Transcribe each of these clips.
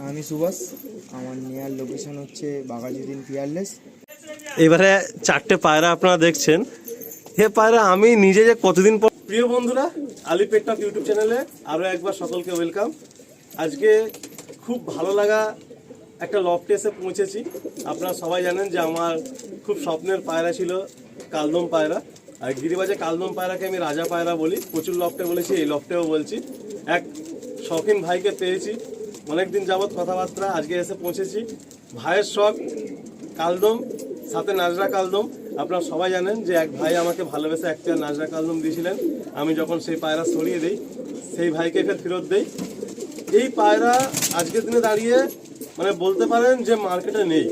আমি সুভাষ, আমার নেয়ার লোকেশন হচ্ছে বাঘাযতীন পিয়ারলেস। এবারে চারটে পায়রা আপনারা দেখছেন। হে পায়রা আমি নিজে যে কতদিন পর। প্রিয় বন্ধুরা, আলিপেট্টক ইউটিউব চ্যানেলে আরও একবার সকলকে ওয়েলকাম। আজকে খুব ভালো লাগা একটা লফটে এসে পৌঁছেছি। আপনারা সবাই জানেন যে আমার খুব স্বপ্নের পায়রা ছিল কালদম পায়রা। আর গিরিবাজে কালদম পায়রাকে আমি রাজা পায়রা বলি, প্রচুর লফটে বলেছি, এই লফটেও বলছি। এক শখিন ভাইকে পেয়েছি, অনেকদিন যাবৎ কথাবার্তা, আজকে এসে পৌঁছেছি। ভাইয়ের শখ কালদম, সাথে নাজরা কালদম। আপনারা সবাই জানেন যে এক ভাই আমাকে ভালোবেসে একটা নাজরা কালদম দিয়েছিলেন। আমি যখন সেই পায়রা সরিয়ে দিই, সেই ভাইকে ফেরত দেই। এই পায়রা আজকের দিনে দাঁড়িয়ে মানে বলতে পারেন যে মার্কেটে নেই,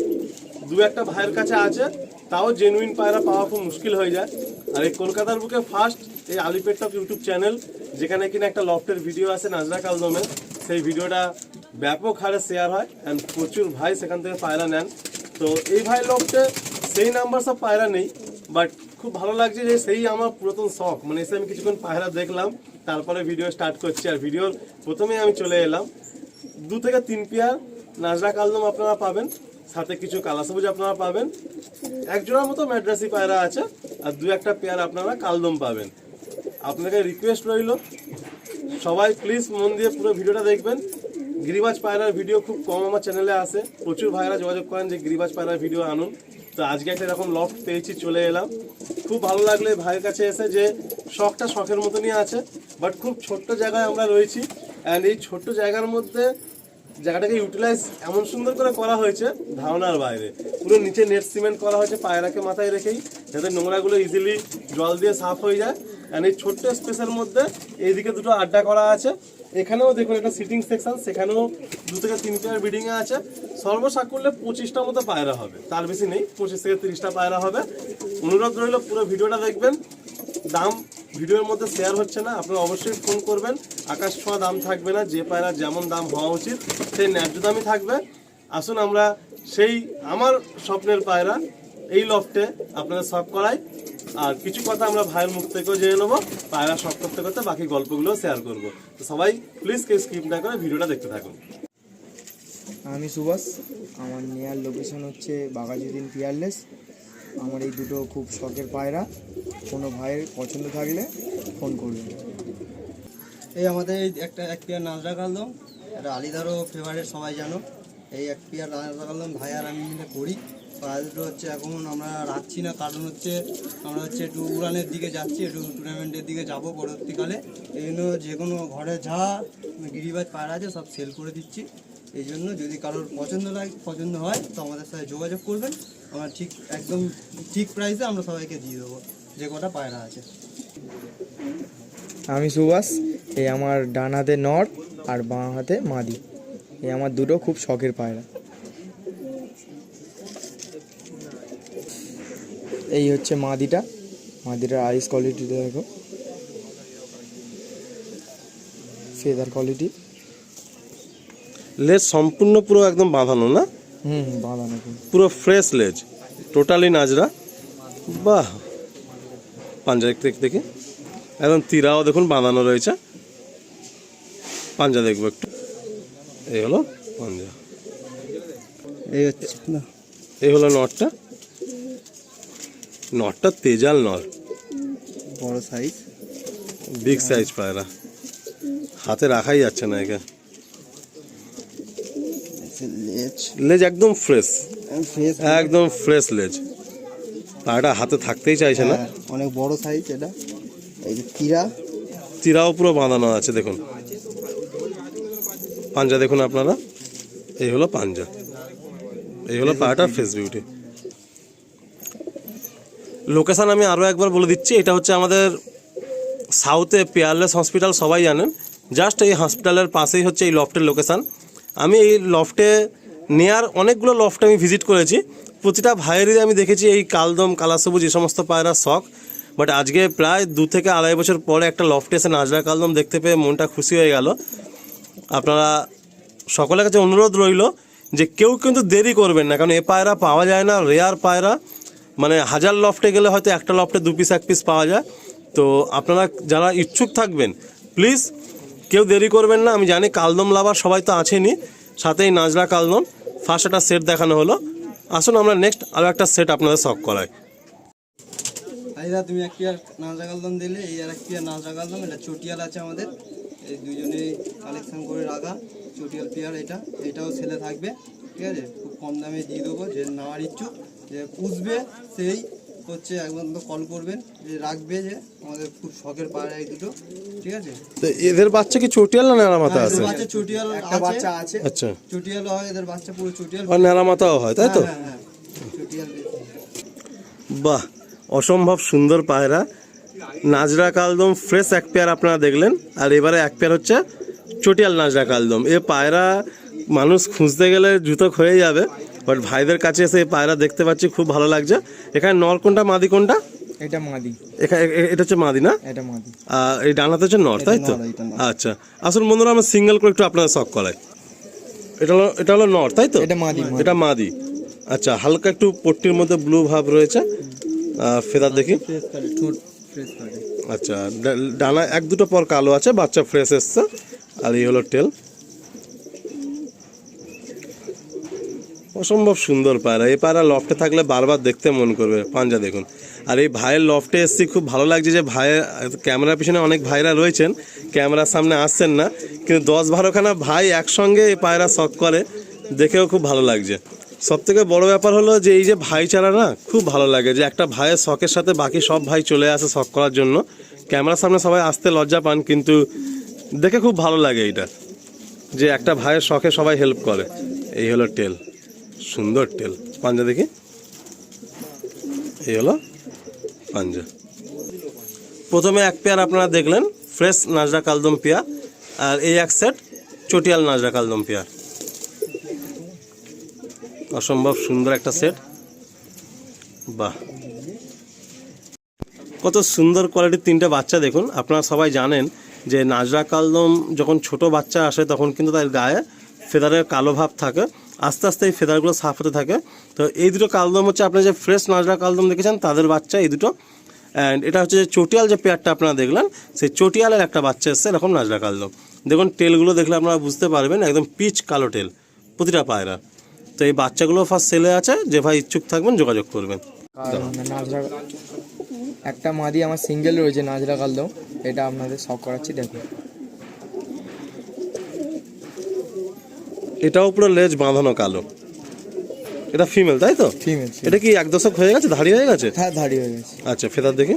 দু একটা ভাইয়ের কাছে আছে, তাও জেনুইন পায়রা পাওয়া খুব মুশকিল হয়ে যায়। আর এই কলকাতার বুকে ফার্স্ট এই আলিপেট্টক ইউটিউব চ্যানেল, যেখানে কিনা একটা লফটের ভিডিও আছে নাজরা কালদমের, সেই ভিডিওটা ব্যাপক হারে শেয়ার হয় অ্যান্ড প্রচুর ভাই সেখান থেকে পায়রা নেন। তো এই ভাই লফটে সেই নাম্বার সব পায়রা নেই, বাট খুব ভালো লাগছে যে সেই আমার পুরাতন শখ, মানে এসে আমি কিছুক্ষণ পায়রা দেখলাম, তারপরে ভিডিও স্টার্ট করছি। আর ভিডিওর প্রথমেই আমি চলে এলাম, 2 থেকে 3 পেয়ার নাজরা কালদম আপনারা পাবেন, সাথে কিছু কালা সবুজ আপনারা পাবেন, এক জোড়ার মতো ম্যাড্রাসি পায়রা আছে, আর 2-1টা পেয়ার আপনারা কালদম পাবেন। আপনাকে রিকোয়েস্ট রইল, সবাই প্লিজ মন দিয়ে পুরো ভিডিওটা দেখবেন। গিরিবাজ পায়রার ভিডিও খুব কম আমার চ্যানেলে আসে, প্রচুর ভাইরা যোগাযোগ করেন যে গিরিবাজ পায়রার ভিডিও আনুন। তো আজকে একটা এরকম লফট পেয়েছি, চলে এলাম। খুব ভালো লাগলো ভাইয়ের কাছে এসে, যে শখটা শখের মতনই আছে, বাট খুব ছোট্ট জায়গায় আমরা রয়েছি। অ্যান্ড এই ছোট্ট জায়গার মধ্যে জায়গাটাকে ইউটিলাইজ এমন সুন্দর করে করা হয়েছে ধারণার বাইরে। পুরো নিচে নেট সিমেন্ট করা হয়েছে পায়রাকে মাথায় রেখেই, যাতে নোংরাগুলো ইজিলি জল দিয়ে সাফ হয়ে যায়। অ্যান্ড এই ছোট্ট স্পেসের মধ্যে এইদিকে দুটো আড্ডা করা আছে, এখানেও দেখুন একটা সিটিং সেকশন, সেখানেও 2 থেকে 3 পেয়ার ব্রিডিংয়ে আছে। সর্বসাকুল্যে 25টা মতো পায়রা হবে, তার বেশি নেই, 25 থেকে 30টা পায়রা হবে। অনুরোধ রইল পুরো ভিডিওটা দেখবেন। দাম ভিডিওর মধ্যে শেয়ার হচ্ছে না, আপনারা অবশ্যই ফোন করবেন। আকাশ ছোঁয়া দাম থাকবে না, যে পায়রা যেমন দাম হওয়া উচিত সেই ন্যায্য দামই থাকবে। আসুন আমরা সেই আমার স্বপ্নের পায়রা এই লফটে আপনাদের শখ করাই, আর কিছু কথা আমরা ভাইয়ের মুখ থেকেও জেনে নেবো। পায়রা শখ করতে করতে বাকি গল্পগুলো শেয়ার করবো। তো সবাই প্লিজ কেউ স্কিপ না করে ভিডিওটা দেখতে থাকুন। আমি সুভাষ, আমার নেয়ার লোকেশন হচ্ছে বাঘাযতীন পিয়ারলেস। আমার এই দুটো খুব শখের পায়রা, কোনো ভাইয়ের পছন্দ থাকলে ফোন করবেন। এই আমাদের এক পেয়ার নাজরা কালদম, এটা আলিদারও ফেভারিট, সবাই জানো। এই এক পেয়ার নাজরা কালদম ভাই আর আমি মিলে করি। পায়রা দুটো হচ্ছে এখন আমরা রাখছি না, কারণ হচ্ছে আমরা হচ্ছে একটু উড়ানের দিকে যাচ্ছি, একটু টুর্নামেন্টের দিকে যাব পরবর্তীকালে। এই জন্য যে কোনো ঘরে যা গিরিবাজ পায়রা আছে সব সেল করে দিচ্ছি। এই জন্য যদি কারোর পছন্দ হয় তো আমাদের সাথে যোগাযোগ করবেন, আমরা একদম ঠিক প্রাইসে আমরা সবাইকে দিয়ে দেবো যে কটা পায়রা আছে। আমি সুভাষ, এই আমার ডান হাতে নর আর বাঁ হাতে মাদি, এই আমার দুটো খুব শখের পায়রা। এই হচ্ছে মাদিটার আইস কোয়ালিটিটা দেখো, ফেদার কোয়ালিটি। লেজ সম্পূর্ণ পুরো একদম বাঁধানো না? বাঁধানো পুরো ফ্রেশ লেজ, টোটালি নাজরা। বাহ, পাঞ্জা দেখি একদম তীরাও দেখুন বাঁধানো রয়েছে। পাঞ্জা দেখবো একটু, এই হলো পাঞ্জা, এই হলো নটটা তেজাল নর, বড় সাইজ, বিগ সাইজ পায়রা, হাতে রাখাই যাচ্ছে না একে। লেজ একদম ফ্রেশ, একদম ফ্রেশ লেজ, পায়রাটা হাতে থাকতেই চাইছে না। অনেক বড় সাইজ এটা। এই যে তীরাও পুরো বাঁধানো আছে দেখুন। পাঞ্জা দেখুন আপনারা, এই হলো পাঞ্জা, এই হলো পায়রাটার ফেস বিউটি। লোকেশান আমি আরও একবার বলে দিচ্ছি, এটা হচ্ছে আমাদের সাউথে পিয়ারলেস হসপিটাল, সবাই জানেন। জাস্ট এই হসপিটালের পাশেই হচ্ছে এই লফটের লোকেশান। আমি এই লফটে নেয়ার অনেকগুলো লফটে আমি ভিজিট করেছি, প্রতিটা ভাইয়েরই আমি দেখেছি এই কালদম, কালা সবুজ এই সমস্ত পায়রার শখ। বাট আজকে প্রায় 2 থেকে 2.5 বছর পরে একটা লফটে এসে নাজরা কালদম দেখতে পেয়ে মনটা খুশি হয়ে গেল। আপনারা সকলের কাছে অনুরোধ রইল যে কেউ কিন্তু দেরি করবেন না, কারণ এ পায়রা পাওয়া যায় না, রেয়ার পায়রা। মানে 1000 লফটে গেলে হয়তো একটা লফটে 2 পিস 1 পিস পাওয়া যায়। তো আপনারা যারা ইচ্ছুক থাকবেন প্লিজ কেউ দেরি করবেন না। আমি জানি কালদম লাভার সবাই তো আছেনই, সাথেই নাজরা কালদম। ফার্স্ট একটা সেট দেখানো হলো, আসুন আমরা নেক্সট আরও একটা সেট আপনাদের শখ করাই। আইদা তুমি এক পেয়ার নাজরা কালদম দিলে, এই আর এক পেয়ার নাজরা কালদম, এটা চটিয়াল আছে আমাদের, এই দুজনেই কালেকশন করে রাখা চটিয়াল পেয়ার। এটাও ছেলে থাকবে, ঠিক আছে, খুব কম দামে দিয়ে দেবো। যে নেওয়ার ইচ্ছুক, যে পুষবে সেই হচ্ছে একবার কল করবেন, যে রাখবে, যে আমাদের খুব শখের পায়রা এই দুটো, ঠিক আছে। তো এদের বাচ্চা কি চটিয়াল না নেড়া মাথা আছে? বাচ্চা চটিয়াল একটা বাচ্চা আছে। আচ্ছা, চটিয়াল হয়, এদের বাচ্চা পুরো চটিয়াল, আর নেড়া মাথাও হয়, তাই তো? হ্যাঁ হ্যাঁ চটিয়াল। বাহ, অসম্ভব সুন্দর পায়রা। নাজরা কালদম ফ্রেশ এক পেয়ার আপনারা দেখলেন, আর এবারে এক পেয়ার হচ্ছে চটিয়াল নাজরা কালদম। এ পায়রা মানুষ খুঁজতে গেলে জুতো ক্ষয়ে যাবে, বাট ভাইদের কাছে এসে এই পায়রা দেখতে পাচ্ছি, খুব ভালো লাগছে। এখানে নর কোনটা মাদি কোনটা? এটা মাদি। এটা হচ্ছে মাদি না? এটা মাদি। আর এই ডানাতে হচ্ছে নর, তাই তো? নর, এটা নর। আচ্ছা, আসলে বন্ধুরা আমরা সিঙ্গেল করে একটু আপনাদের শখ করাই। এটা হলো নর, তাই তো? এটা মাদি। এটা মাদি। আচ্ছা, হালকা একটু পট্টির মধ্যে ব্লু ভাব রয়েছে। ফেদার দেখি। ফ্রেশ কাটে, ঠোঁট ফ্রেশ কাটে। আচ্ছা, ডানা এক দুটো পর কালো আছে, বাচ্চা ফ্রেশ এসছে। আর এই হলো টেল। অসম্ভব সুন্দর পায়রা। এই পায়রা লফটে থাকলে বারবার দেখতে মন করবে। পাঞ্জা দেখুন। আর এই ভাইয়ের লফটে এসছি, খুব ভালো লাগছে যে ভাইয়ের ক্যামেরার পিছনে অনেক ভাইরা রয়েছেন, ক্যামেরার সামনে আসছেন না, কিন্তু 10-12খানা ভাই একসঙ্গে এই পায়রা শখ করে, দেখেও খুব ভালো লাগছে। সব থেকে বড় ব্যাপার হলো যে এই যে ভাইচারা না, খুব ভালো লাগে যে একটা ভাইয়ের শখের সাথে বাকি সব ভাই চলে আসে শখ করার জন্য। ক্যামেরার সামনে সবাই আসতে লজ্জা পান, কিন্তু দেখে খুব ভালো লাগে এইটা, যে একটা ভাইয়ের শখে সবাই হেল্প করে। এই হলো টেল, সুন্দর টেল। পাঞ্জা দেখি। এই হলো পাঞ্জা। প্রথমে এক পেয়ার আপনারা দেখলেন ফ্রেশ নাজরা কালদম পেয়ার, আর এই এক সেট চটিয়াল নাজরা কালদম পেয়ার। অসম্ভব সুন্দর একটা সেট। বাহ, কত সুন্দর কোয়ালিটির তিনটে বাচ্চা দেখুন। আপনারা সবাই জানেন যে নাজরা কালদম যখন ছোট বাচ্চা আসে তখন কিন্তু তার গায়ে ফেদারের কালো ভাব থাকে, আস্তে আস্তে এই ফেদারগুলো সাফ হতে থাকে। তো এই দুটো কালদম হচ্ছে আপনারা যে ফ্রেশ নাজরা কালদম দেখেছেন তাদের বাচ্চা এই দুটো। অ্যান্ড এটা হচ্ছে যে চটিয়াল যে পেয়ারটা আপনারা দেখলেন, সেই চটিয়ালের একটা বাচ্চা এসছে এরকম নাজরা কালদম। দেখুন টেলগুলো দেখলে আপনারা বুঝতে পারবেন, একদম পিচ কালো টেল প্রতিটা পায়রা। তো এই বাচ্চাগুলো ফার্স্ট সেলে আছে, যে ভাই ইচ্ছুক থাকবেন যোগাযোগ করবেন। আর নাজরা একটা মাদি আমার সিঙ্গেল রয়েছে নাজরা কালদম, এটা আপনাদের শখ করাচ্ছি, দেখুন। এটাও পুরো লেজ বাঁধানো কালো। এটা ফিমেল, তাই তো? ফিমেল। এটা কি 1 দশক হয়ে গেছে, ধাড়ি হয়ে গেছে? হ্যাঁ, ধাড়ি হয়ে গেছে। আচ্ছা, ফেদার দেখি।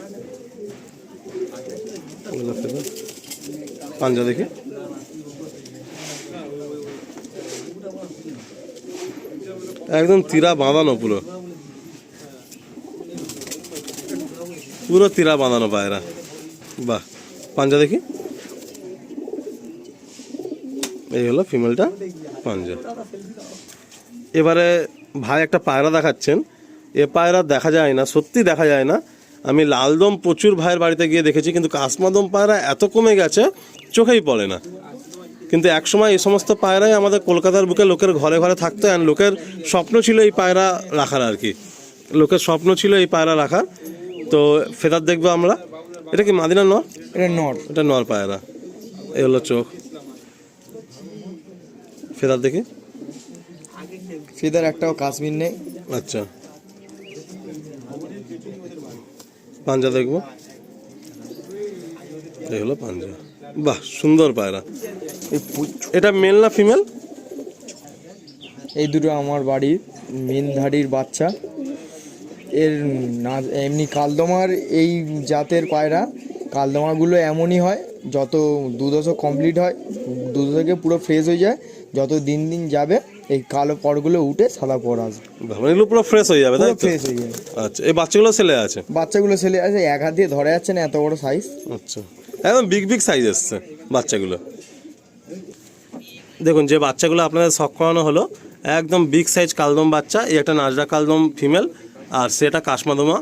পাঞ্জা দেখি। একদম তীরা বাঁধানো, পুরো পুরো তীরা বাঁধানো পায়রা। বাহ, পাঞ্জা দেখি। এই হলো ফিমেলটা, পাঞ্জা। এবারে ভাই একটা পায়রা দেখাচ্ছেন। এ পায়রা দেখা যায় না, সত্যি দেখা যায় না। আমি লালদম প্রচুর ভাইয়ের বাড়িতে গিয়ে দেখেছি, কিন্তু কাশমাদম পায়রা এত কমে গেছে চোখেই পড়ে না। কিন্তু একসময় এই সমস্ত পায়রাই আমাদের কলকাতার বুকে লোকের ঘরে ঘরে থাকতো, অ্যান্ড লোকের স্বপ্ন ছিল এই পায়রা রাখার আর কি। লোকের স্বপ্ন ছিল এই পায়রা রাখার। তো ফেদার দেখবো আমরা। এটা কি মাদিনা নর? এটা নর। এটা নর পায়রা। এই হলো চোখ। ফেদার দেখি। ফেদার একটাও কাশ্মীর নেই। আচ্ছা, পাঞ্জা দেখবো। এই হলো পাঞ্জা। বাহ, সুন্দর পায়রা। এটা মেল না ফিমেল? এই দুটো আমার বাড়ির মেনধাড়ির বাচ্চা। এর না এমনি কালদমার এই জাতের পায়রা, কালদমাগুলো এমনই হয়, যত 2 দশক কমপ্লিট হয়, 2 দশকে পুরো ফ্রেশ হয়ে যায়। যত দিন দিন যাবে এই কালো পরগুলো উঠে সাদা পর আসবে, মানে এগুলো পুরো ফ্রেশ হয়ে যাবে, তাই তো? ফ্রেশ হয়ে যাবে। আচ্ছা, এই বাচ্চাগুলো ছেলে আছে? বাচ্চাগুলো ছেলে আছে, এক হাত দিয়ে ধরা যাচ্ছে না, এত বড় সাইজ। আচ্ছা, একদম বিগ বিগ সাইজ এসছে বাচ্চাগুলো। দেখুন যে বাচ্চাগুলো আপনাদের শখ করানো হলো, একদম বিগ সাইজ কালদম বাচ্চা। এই একটা নাজরা কালদম ফিমেল, আর সেটা কাশমাদমা।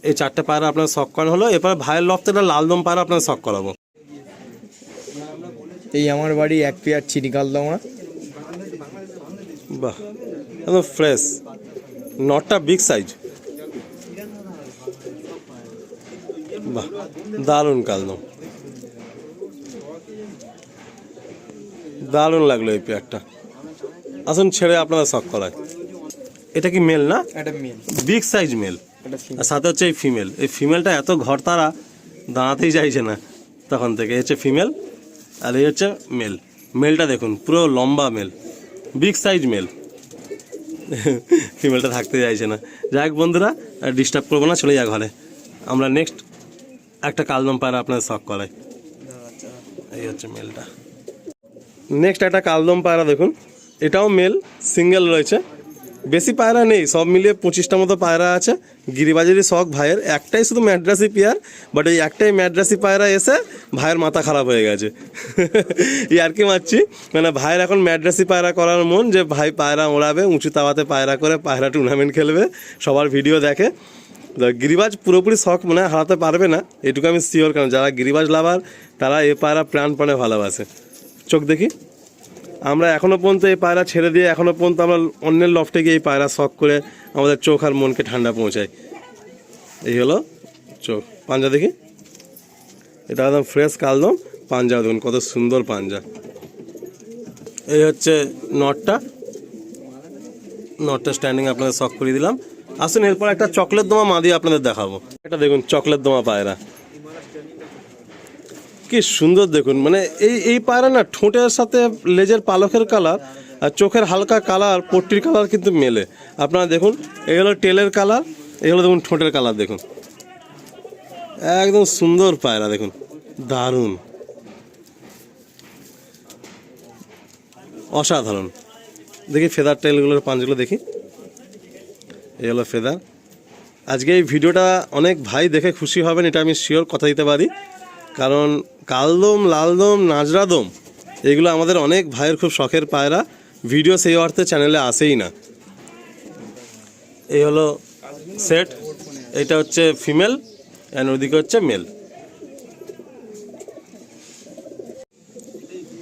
এই 4টে পায়রা আপনার শখ করানো হলো। এরপর ভাইয়ের লফতে একটা লালদম পায়রা আপনাদের শখ করাবো। এই আমার বাড়ি এক পেয়ার চিনি কালদমা। বাহ, একদম ফ্রেশ। নটটা বিগ সাইজ। বাহ, দারুণ কালদম, দারুণ লাগলো এই পেয়ারটা। আসুন ছেড়ে আপনারা শখ করায়। এটা কি মেল না? এটা মেল, বিগ সাইজ মেল, এটা আর সাথে হচ্ছে এই ফিমেল। এই ফিমেলটা এত ঘর তারা দাঁড়াতেই চাইছে না তখন থেকে। এই হচ্ছে ফিমেল আর এই হচ্ছে মেল। মেলটা দেখুন পুরো লম্বা মেল, বিগ সাইজ মেল। ফিমেলটা থাকতে চাইছে না। যাই হোক বন্ধুরা, ডিস্টার্ব করবো না, চলে যা ঘরে। আমরা নেক্সট একটা কালদম পায়রা আপনাদের শখ করাই। এই হচ্ছে মেলটা। নেক্সট একটা কালদম পায়রা দেখুন, এটাও মেল, সিঙ্গেল রয়েছে, বেশি পায়রা নেই, সব মিলিয়ে 25টা মতো পায়রা আছে। গিরিবাজারি শখ ভাইয়ের, একটাই শুধু ম্যাড্রাসি পেয়ার, বাট এই একটাই ম্যাড্রাসি পায়রা এসে ভাইয়ের মাথা খারাপ হয়ে গেছে। এই আর কি মারছি, মানে ভাইয়ের এখন ম্যাড্রাসি পায়রা করার মন, যে ভাই পায়রা ওড়াবে, উঁচু তাওয়াতে পায়রা করে পায়রা টুর্নামেন্ট খেলবে, সবার ভিডিও দেখে। গিরিবাজ পুরোপুরি শখ মনে হয় হারাতে পারবে না, এটুকু আমি শিওর, কারণ যারা গিরিবাজ লাভার তারা এ পায়রা প্রাণপণে ভালোবাসে। চোখ দেখি, আমরা এখনও পর্যন্ত এই পায়রা ছেড়ে দিয়ে এখনও পর্যন্ত আমরা অন্যের লফটে গিয়ে এই পায়রা শখ করে আমাদের চোখ আর মনকে ঠান্ডা পৌঁছাই। এই হলো চোখ। পাঞ্জা দেখি, এটা একদম ফ্রেশ কালদম। পাঞ্জা দেখুন কত সুন্দর পাঞ্জা। এই হচ্ছে নটটা, নটটা স্ট্যান্ডিং আপনাদের শখ করিয়ে দিলাম। আসুন এরপর একটা চকলেট দমা মাদি আপনাদের দেখাবো। এটা দেখুন চকলেট দমা পায়রা, কি সুন্দর দেখুন। মানে এই পায়রা না ঠোঁটের সাথে লেজের পালকের কালার আর চোখের হালকা কালার, পট্টির কালার কিন্তু মেলে। আপনারা দেখুন, এই হলো টেলের কালার, এই হলো দেখুন ঠোঁটের কালার। দেখুন একদম সুন্দর পায়রা, দেখুন দারুণ, অসাধারণ। দেখি ফেদার টেলগুলোর পাঞ্জগুলো দেখি, এই হলো ফেদার। আজকে এই ভিডিওটা অনেক ভাই দেখে খুশি হবেন, এটা আমি শিওর কথা দিতে পারি, কারণ কালদম, লালদম, নাজরাদম এগুলো আমাদের অনেক ভাইয়ের খুব শখের পায়রা। ভিডিও সেই অর্থে চ্যানেলে আসেই না। এই হলো সেট, এটা হচ্ছে ফিমেল অ্যান্ড ওদিকে হচ্ছে মেল।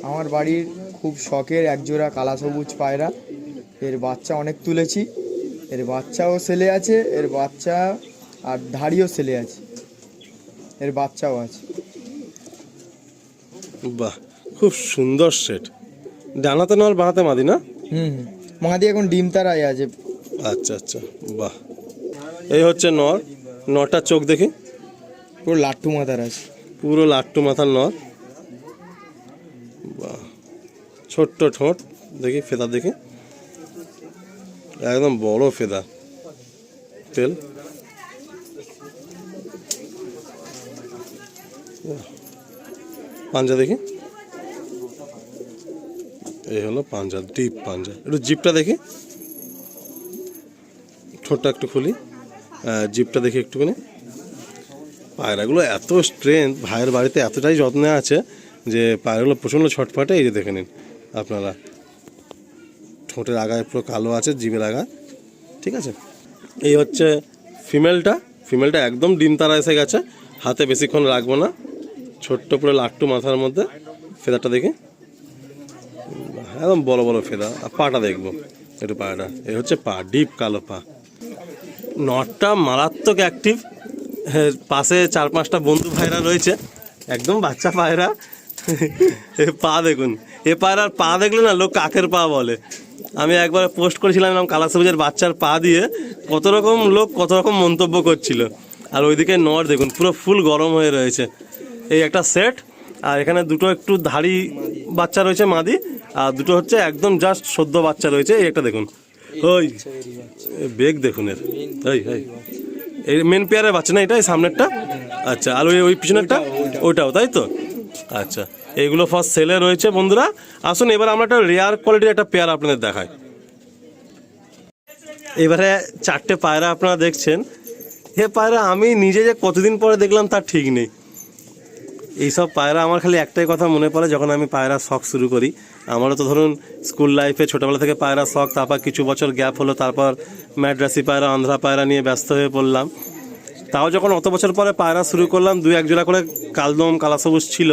আমার বাড়ির খুব শখের একজোড়া কালা সবুজ পায়রা, এর বাচ্চা অনেক তুলেছি, এর বাচ্চাও সেলে আছে, এর বাচ্চা আর ধাড়িও সেলে আছে, এর বাচ্চাও আছে। বাহ, খুব সুন্দর সেট। ডানাতে নর, বাঁহাতে মাদি না? মাদি এখন ডিম তারাই আছে। আচ্ছা আচ্ছা, বাহ। এই হচ্ছে নর, নরটা চোখ দেখি, পুরো লাট্টু মাথার আছে, পুরো লাট্টু মাথার নর। বাহ, ছোট্ট ঠোঁট দেখি, ফেদা দেখি, একদম বড় ফেদা, তেল। পাঞ্জা দেখি, এই হলো পাঞ্জা, ডিপ পাঞ্জা। একটু জিপটা দেখি, ঠোঁটটা একটু খুলি, জিপটা দেখি একটুখানি। পায়রাগুলো এত স্ট্রেংথ, ভাইয়ের বাড়িতে এতটাই যত্নে আছে যে পায়রাগুলো প্রচণ্ড ছটফটে। এই যে দেখে নিন আপনারা, ঠোঁটের আগায় পুরো কালো আছে, জিভের আগায়, ঠিক আছে। এই হচ্ছে ফিমেলটা, ফিমেলটা একদম ডিম তারা এসে গেছে, হাতে বেশিক্ষণ রাখবো না, ছোট্ট পুরো লাট্টু মাথার মধ্যে। ফেদারটা দেখি, একদম বড় বড় ফেদা। আর পাটা দেখবো একটু, পাটা এই হচ্ছে পা, ডিপ কালো পা। নটটা মারাত্মক অ্যাক্টিভ, পাশে 4-5টা বন্ধু ভাইরা রয়েছে, একদম বাচ্চা পায়রা। এ পা দেখুন, এ পায়রার পা দেখলে না লোক কাকের পা বলে। আমি একবার পোস্ট করেছিলাম এরকম কালা সবুজের বাচ্চার পা দিয়ে, কত রকম লোক কত রকম মন্তব্য করছিল। আর ওইদিকে নর দেখুন পুরো ফুল গরম হয়ে রয়েছে। এই একটা সেট, আর এখানে দুটো একটু ধাড়ি বাচ্চা রয়েছে মাদি, আর দুটো হচ্ছে একদম জাস্ট সদ্য বাচ্চা রয়েছে। এই একটা দেখুন, ওই বেগ দেখুন এর, এই মেন পেয়ারের বাচ্চা না এটা, এই সামনেরটা? আচ্ছা, আর ওই পিছনেরটা ওইটাও, তাই তো? আচ্ছা, এইগুলো ফার্স্ট সেলে রয়েছে বন্ধুরা। আসুন এবার আমরা একটা রেয়ার কোয়ালিটির একটা পেয়ার আপনাদের দেখাই। এবারে 4টে পায়রা আপনারা দেখছেন, এ পায়রা আমি নিজে যে কতদিন পরে দেখলাম তার ঠিক নেই। এইসব পায়রা আমার খালি একটাই কথা মনে পড়ে, যখন আমি পায়রা শখ শুরু করি। আমারও তো ধরুন স্কুল লাইফে ছোটোবেলা থেকে পায়রা শখ, তারপর কিছু বছর গ্যাপ হলো, তারপর ম্যাড্রাসি পায়রা, আন্ধ্রা পায়রা নিয়ে ব্যস্ত হয়ে পড়লাম। তাও যখন অত বছর পরে পায়রা শুরু করলাম, 2-1 জোড়া করে কালদম, কালা সবুজ ছিল।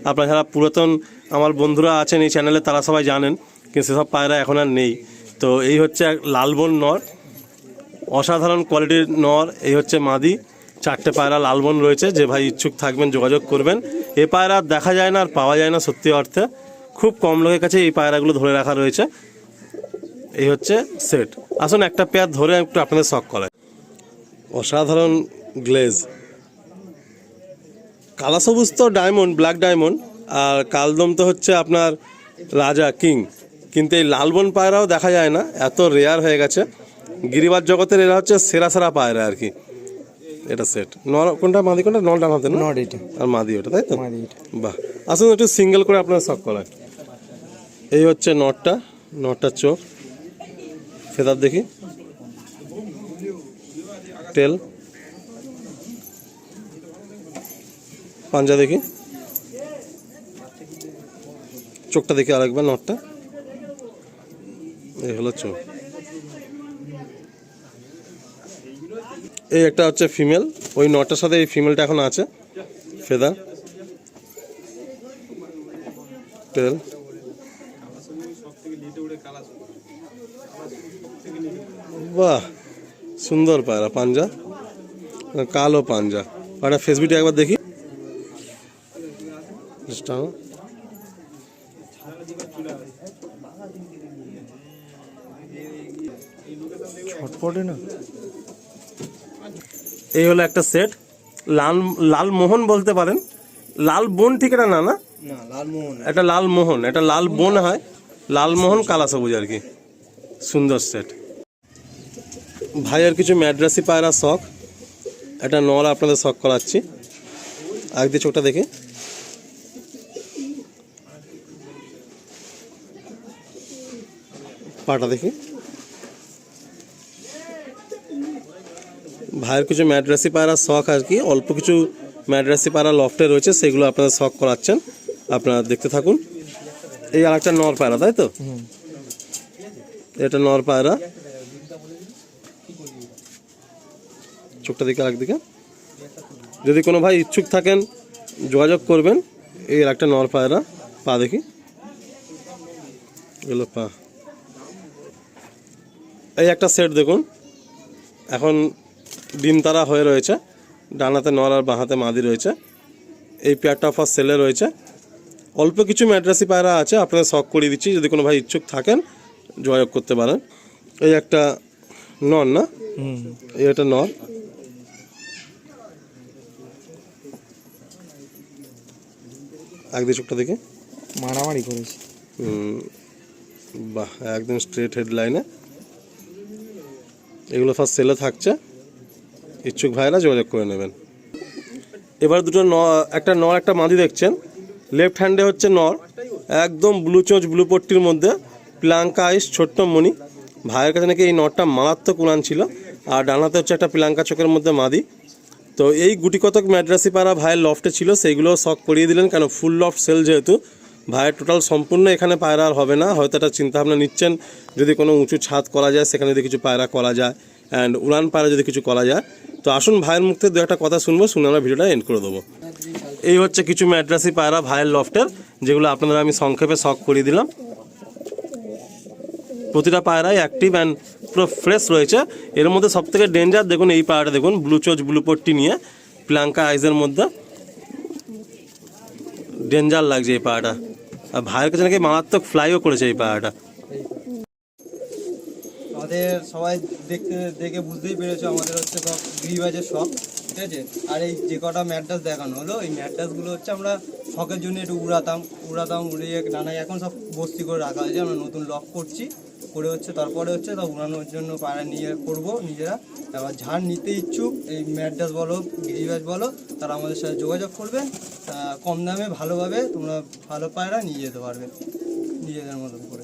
আপনারা যারা পুরাতন আমার বন্ধুরা আছেন এই চ্যানেলে তারা সবাই জানেন, কিন্তু সেসব পায়রা এখন আর নেই। তো এই হচ্ছে লালবন নর, অসাধারণ কোয়ালিটির নর। এই হচ্ছে মাদি, 4টে পায়রা লালবন রয়েছে। যে ভাই ইচ্ছুক থাকবেন যোগাযোগ করবেন। এ পায়রা দেখা যায় না আর পাওয়া যায় না সত্যি অর্থে, খুব কম লোকের কাছে এই পায়রাগুলো ধরে রাখা রয়েছে। এই হচ্ছে সেট। আসুন একটা পেয়ার ধরে একটু আপনাদের শখ করে। অসাধারণ গ্লেজ, কালা সবুজ তো ডায়মন্ড, ব্ল্যাক ডায়মন্ড, আর কালদম তো হচ্ছে আপনার রাজা কিং। কিন্তু এই লালবন পায়রাও দেখা যায় না, এত রেয়ার হয়ে গেছে। গিরিবাজ জগতের এরা হচ্ছে সেরা সেরা পায়রা আর কি। এটা সেট। নর কোনটা, মাদি কোনটা? নর ডানাতে না? নট এটা, আর মাদি ওটা, তাই তো? মাদি এটা। বাহ, আসুন একটু সিঙ্গেল করে আপনারা শখ করায়। এই হচ্ছে নটটা, নটটার চোখ, ফেদার দেখি, টেল, পাঞ্জা দেখি, চোখটা দেখি আরেকবার নটটা। এই হলো চোখ। এই একটা হচ্ছে ফিমেল, ওই নটটার সাথে এই ফিমেলটা এখন আছে। ফেদার, টেল, বাহ সুন্দর পায়রা, পাঞ্জা, কালো পাঞ্জা। পায়রা ফেসবিটা একবার দেখি। ছটপটে না। এই হলো একটা সেট। লাল লাল মোহন বলতে পারেন, লাল বোন ঠিক এটা না, না না, লালমোহন। এটা লাল মোহন, এটা লাল বোন হয়, লাল মোহন কালা সবুজ আর কি। সুন্দর সেট। ভাইয়ের কিছু ম্যাড্রাসি পায়রা শখ, একটা নর আপনাদের শখ করাচ্ছি। আগ দিয়ে চোখটা দেখে, পাটা দেখি। ভাইয়ের কিছু ম্যাড্রাসি পায়রা শখ আর কি, অল্প কিছু ম্যাড্রাসি পায়রা লফটে রয়েছে, সেগুলো আপনারা শখ করাচ্ছেন, আপনারা দেখতে থাকুন। এই আর একটা নর পায়রা, তাই তো? এটা নর পায়রা, চোখটা দিকে একদিকে। যদি কোনো ভাই ইচ্ছুক থাকেন যোগাযোগ করবেন। এই একটা নর পায়রা, পা দেখি, এগুলো পা। এই একটা সেট দেখুন, এখন ডিম তারা হয়ে রয়েছে, ডানাতে নর আর বাঁহাতে মাদি রয়েছে। এই পেয়ারটা ফার্স্ট সেলে রয়েছে। অল্প কিছু ম্যাড্রাসি পায়রা আছে, আপনাদের শখ করিয়ে দিচ্ছি, যদি কোনো ভাই ইচ্ছুক থাকেন যোগাযোগ করতে পারেন। এই একটা নর, না এই একটা নর, একদিকে চোখটা দেখে। মারামারি করেছে। বাহ, একদম স্ট্রেট হেডলাইনে। এগুলো ফার্স্ট সেলে থাকছে, ইচ্ছুক ভাইরা যোগাযোগ করে নেবেন। এবার দুটো একটা নর একটা মাদি দেখছেন। লেফট হ্যান্ডে হচ্ছে নর, একদম ব্লু চোঁচ ব্লু পট্টির মধ্যে, প্লাঙ্কা আইস, ছোট্ট মণি। ভাইয়ের কাছে নাকি এই নরটা মারাত্মক উড়ান ছিল। আর ডানাতে হচ্ছে একটা প্লাঙ্কা চোখের মধ্যে মাদি। তো এই গুটি কতক ম্যাড্রাসি পায়রা ভাইয়ের লফটে ছিল, সেইগুলো শখ করিয়ে দিলেন, কেন ফুল লফট সেল যেহেতু। ভাইয়ের টোটাল সম্পূর্ণ এখানে পায়রা আর হবে না, হয়তো একটা চিন্তাভাবনা নিচ্ছেন যদি কোনো উঁচু ছাদ করা যায়, সেখানে যদি কিছু পায়রা করা যায়, অ্যান্ড উড়ান পায়রা যদি কিছু করা যায়। তো আসুন ভাইয়ের মুখ থেকে দু একটা কথা শুনবো, শুনে আমরা ভিডিওটা এন্ড করে দেবো। এই হচ্ছে কিছু ম্যাড্রাসি পায়রা ভাইয়ের লফটের, যেগুলো আপনাদের আমি সংক্ষেপে শখ করিয়ে দিলাম। প্রতিটা পায়রাই অ্যাক্টিভ অ্যান্ড পুরো ফ্রেশ রয়েছে। এর মধ্যে সব থেকে ডেঞ্জার দেখুন এই পায়রাটা দেখুন, ব্লু চোচ ব্লু পট্টি নিয়ে, প্লাঙ্কা আইজের মধ্যে, ডেঞ্জার লাগছে এই পায়রাটা। আর ভাইয়ের কাছে নাকি মারাত্মক ফ্লাইও করেছে এই পায়রাটা। আমাদের সবাই দেখে বুঝতেই পেরেছো আমাদের হচ্ছে সব গিরিবাজের শখ, ঠিক আছে। আর এই যে কটা ম্যাড্রাস দেখানো হলো, এই ম্যাড্রাসগুলো হচ্ছে আমরা শখের জন্য একটু উড়াতাম উড়িয়ে নানাই এখন সব বস্তি করে রাখা হয়েছে। আমরা নতুন লক করছি, করে হচ্ছে তারপরে হচ্ছে সব উড়ানোর জন্য পায়রা নিয়ে করবো নিজেরা। এবার ঝাড় নিতে ইচ্ছুক, এই ম্যাড্রাস বলো গিরিবাজ বলো, তারা আমাদের সাথে যোগাযোগ করবেন। কম দামে ভালোভাবে তোমরা ভালো পায়রা নিয়ে যেতে পারবে নিজেদের মতন করে।